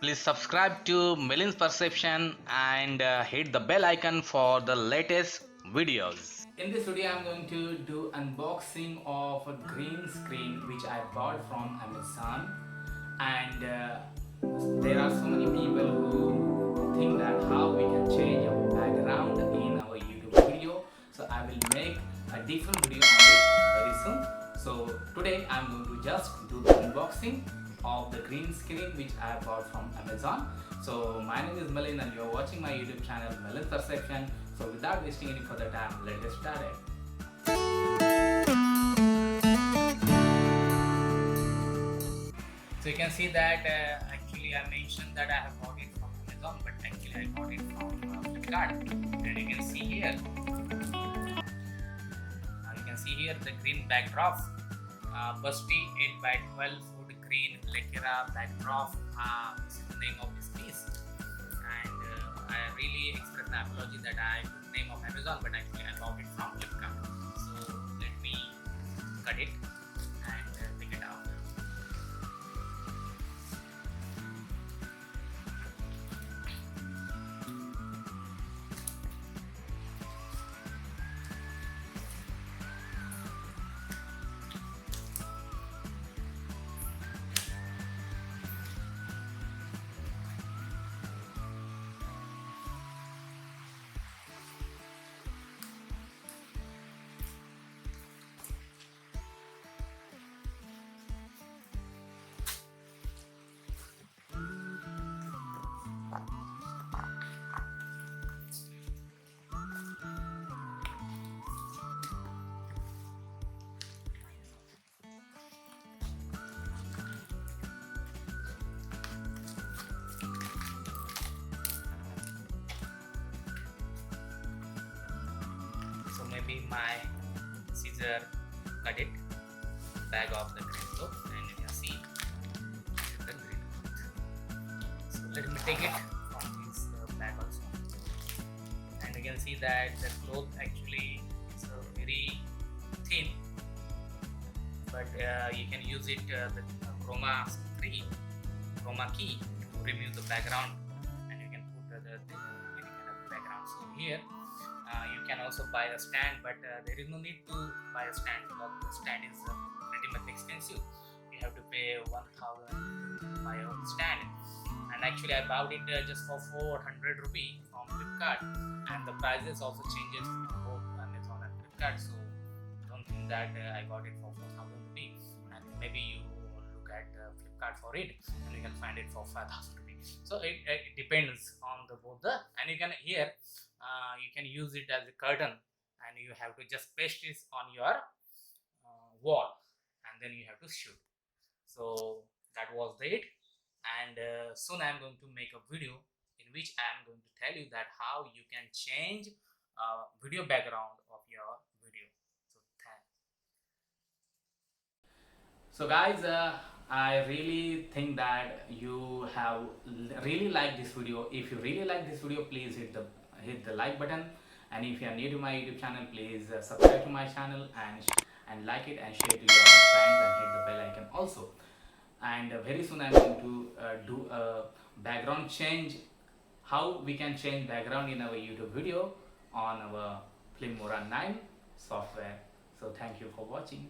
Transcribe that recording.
Please subscribe to Million's Perception and hit the bell icon for the latest videos. In this video, I'm going to do unboxing of a green screen which I bought from Amazon. And there are so many people who think that how we can change our background in our YouTube video. So I will make a different video on it very soon. So today I'm going to just do the unboxing of the green screen which I bought from Amazon. So my name is Melin and you're watching my YouTube channel Melin's Perception. So without wasting any further time, let's get started. So you can see that actually I mentioned that I have bought it from Amazon, but actually I got it from Flipkart. And you can see here, the green backdrop, BOOSTY 8x12 food green LEKERA backdrop. This is the name of this piece. And I really express my apology that I took the name of Amazon, but actually I bought it from Flipkart. So let me cut it and take it out. So maybe my scissor cut it bag of the green cloth, and you can see the green cloth. So let me take it from this bag also, and you can see that the cloth actually is very thin, but you can use it the chroma key to remove the background, and you can put any kind of background. So here you can also buy a stand, but there is no need to buy a stand because the stand is pretty much expensive. You have to pay 1,000 to buy a stand, and actually I bought it just for 400 rupee from Flipkart, and the prices also changes from both Amazon and Flipkart. So don't think that I got it for 4,000 rupee, and maybe you look at Flipkart for it and you can find it for 5,000 rupee. So it depends on the both the, and you can here you can use it as a curtain, and you have to just paste this on your wall, and then you have to shoot. So that was it, and soon I am going to make a video in which I am going to tell you that how you can change video background of your video. So guys, I really think that you have really liked this video. If you really like this video, please hit the like button, and if you are new to my YouTube channel, please subscribe to my channel and like it and share to your friends and hit the bell icon also. And very soon I'm going to do a background change, how we can change background in our YouTube video on our Filmora 9 software. So thank you for watching.